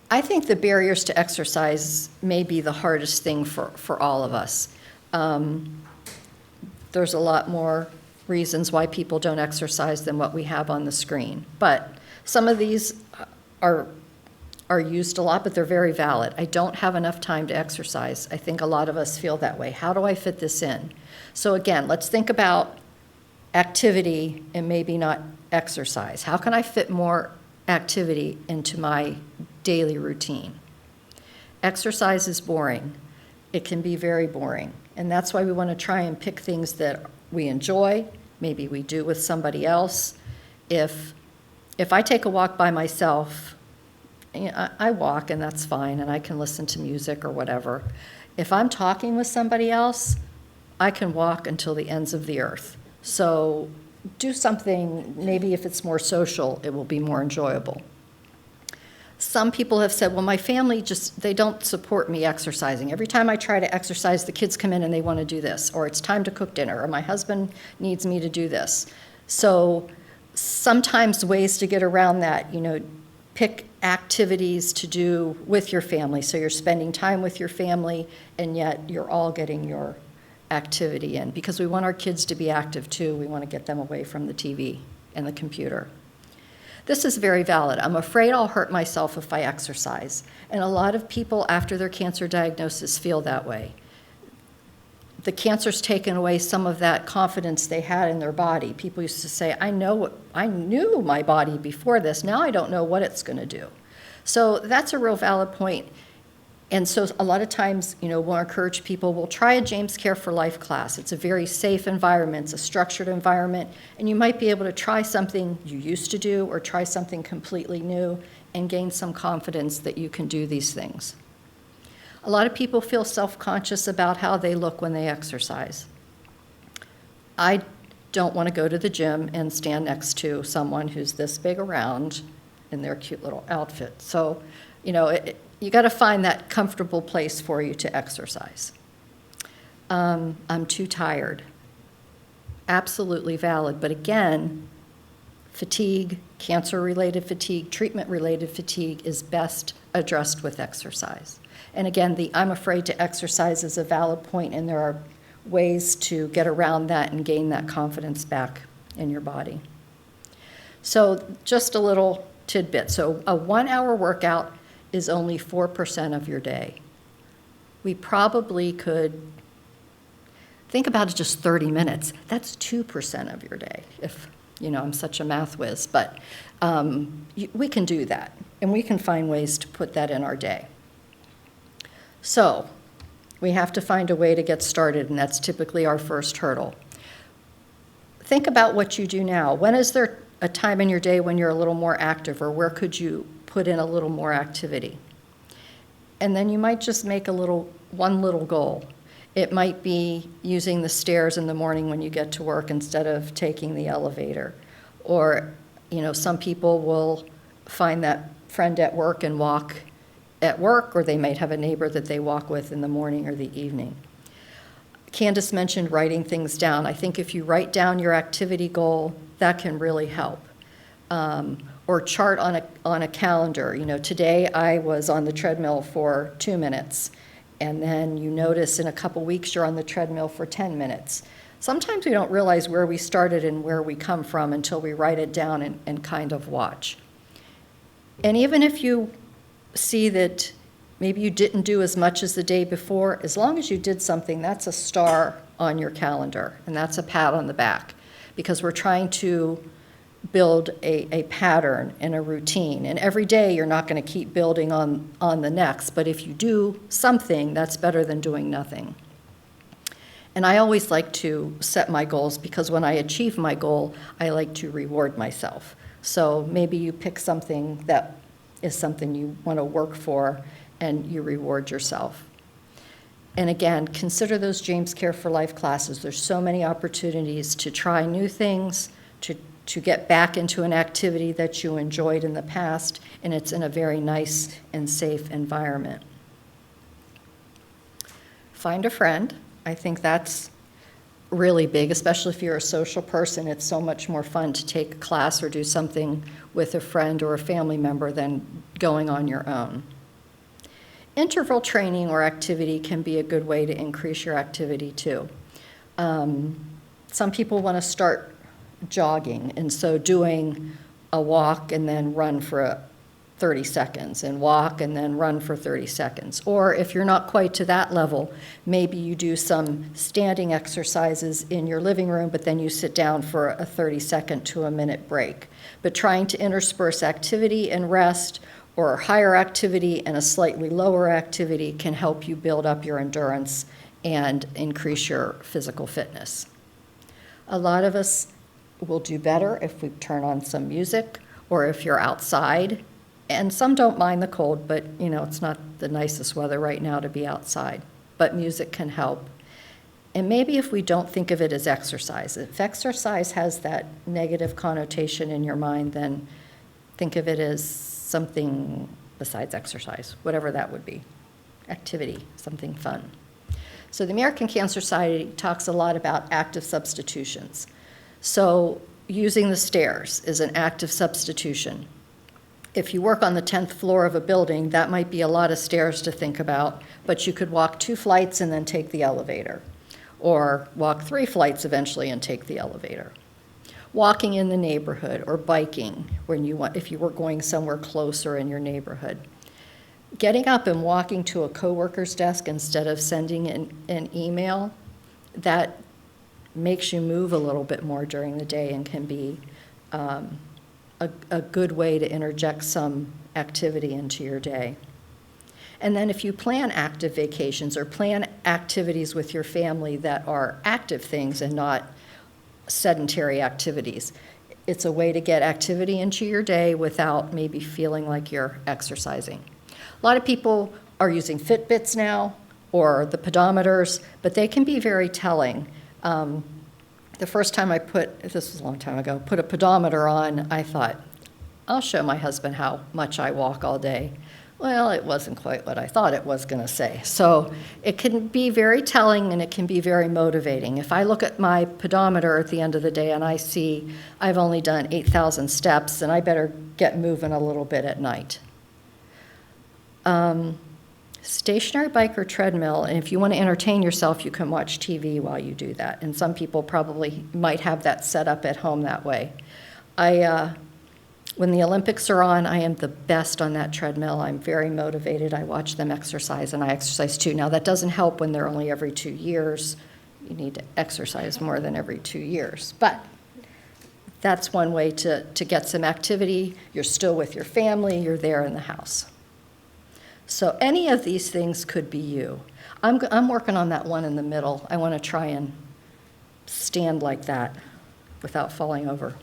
I think the barriers to exercise may be the hardest thing for all of us. There's a lot more reasons why people don't exercise than what we have on the screen. But some of these are used a lot, but they're very valid. I don't have enough time to exercise. I think a lot of us feel that way. How do I fit this in? So again, let's think about activity and maybe not exercise. How can I fit more activity into my daily routine? Exercise is boring. It can be very boring. And that's why we want to try and pick things that we enjoy, maybe we do with somebody else. If I take a walk by myself, I walk and that's fine, and I can listen to music or whatever. If I'm talking with somebody else, I can walk until the ends of the earth. So do something, maybe if it's more social, it will be more enjoyable. Some people have said, well, my family they don't support me exercising. Every time I try to exercise, the kids come in and they want to do this, or it's time to cook dinner, or my husband needs me to do this. So sometimes ways to get around that, pick activities to do with your family. So you're spending time with your family, and yet you're all getting your activity in, because we want our kids to be active too. We want to get them away from the TV and the computer. This is very valid. I'm afraid I'll hurt myself if I exercise. And a lot of people after their cancer diagnosis feel that way. The cancer's taken away some of that confidence they had in their body. People used to say, I knew my body before this, now I don't know what it's going to do. So that's a real valid point. And so a lot of times, we'll encourage people, we'll try a James Care for Life class. It's a very safe environment, it's a structured environment, and you might be able to try something you used to do or try something completely new and gain some confidence that you can do these things. A lot of people feel self-conscious about how they look when they exercise. I don't want to go to the gym and stand next to someone who's this big around in their cute little outfit. So, you got to find that comfortable place for you to exercise. I'm too tired. Absolutely valid. But again, fatigue, cancer-related fatigue, treatment-related fatigue is best addressed with exercise. And again, the I'm afraid to exercise is a valid point, and there are ways to get around that and gain that confidence back in your body. So just a little tidbit. So a 1-hour workout is only 4% of your day. We probably could think about it, just 30 minutes. That's 2% of your day, if I'm such a math whiz. But we can do that, and we can find ways to put that in our day. So we have to find a way to get started, and that's typically our first hurdle. Think about what you do now. When is there a time in your day when you're a little more active, or where could you put in a little more activity? And then you might just make one little goal. It might be using the stairs in the morning when you get to work instead of taking the elevator. Or, some people will find that friend at work and walk at work, or they might have a neighbor that they walk with in the morning or the evening. Candace mentioned writing things down. I think if you write down your activity goal, that can really help. Or chart on a calendar. Today I was on the treadmill for 2 minutes, and then you notice in a couple weeks you're on the treadmill for 10 minutes. Sometimes we don't realize where we started and where we come from until we write it down and kind of watch. And even if you see that maybe you didn't do as much as the day before, as long as you did something, that's a star on your calendar, and that's a pat on the back, because we're trying to build a pattern and a routine. And every day you're not going to keep building on the next, but if you do something, that's better than doing nothing. And I always like to set my goals, because when I achieve my goal, I like to reward myself. So maybe you pick something that is something you want to work for, and you reward yourself. And again, consider those James Care for Life classes. There's so many opportunities to try new things, to get back into an activity that you enjoyed in the past, and it's in a very nice and safe environment. Find a friend. I think that's really big, especially if you're a social person. It's so much more fun to take a class or do something with a friend or a family member than going on your own. Interval training or activity can be a good way to increase your activity too. Some people want to start jogging, and so doing a walk and then run for 30 seconds, and walk and then run for 30 seconds. Or if you're not quite to that level, maybe you do some standing exercises in your living room, but then you sit down for a 30-second to a minute break. But trying to intersperse activity and rest, or higher activity and a slightly lower activity, can help you build up your endurance and increase your physical fitness. A lot of us will do better if we turn on some music, or if you're outside. And some don't mind the cold, but it's not the nicest weather right now to be outside. But music can help. And maybe if we don't think of it as exercise, if exercise has that negative connotation in your mind, then think of it as something besides exercise, whatever that would be. Activity, something fun. So the American Cancer Society talks a lot about active substitutions. So using the stairs is an active substitution. If you work on the 10th floor of a building, that might be a lot of stairs to think about, but you could walk 2 flights and then take the elevator, or walk 3 flights eventually and take the elevator. Walking in the neighborhood, or biking if you were going somewhere closer in your neighborhood. Getting up and walking to a coworker's desk instead of sending an email, that makes you move a little bit more during the day and can be a good way to interject some activity into your day. And then if you plan active vacations or plan activities with your family that are active things and not sedentary activities, it's a way to get activity into your day without maybe feeling like you're exercising. A lot of people are using Fitbits now, or the pedometers, but they can be very telling. The first time this was a long time ago, put a pedometer on, I thought, I'll show my husband how much I walk all day. Well, it wasn't quite what I thought it was going to say. So it can be very telling, and it can be very motivating. If I look at my pedometer at the end of the day and I see I've only done 8,000 steps, then I better get moving a little bit at night. Stationary bike or treadmill, and if you want to entertain yourself, you can watch TV while you do that. And some people probably might have that set up at home that way. When the Olympics are on, I am the best on that treadmill. I'm very motivated. I watch them exercise, and I exercise too. Now, that doesn't help when they're only every 2 years. You need to exercise more than every 2 years. But that's one way to get some activity. You're still with your family. You're there in the house. So any of these things could be you. I'm working on that one in the middle. I want to try and stand like that without falling over.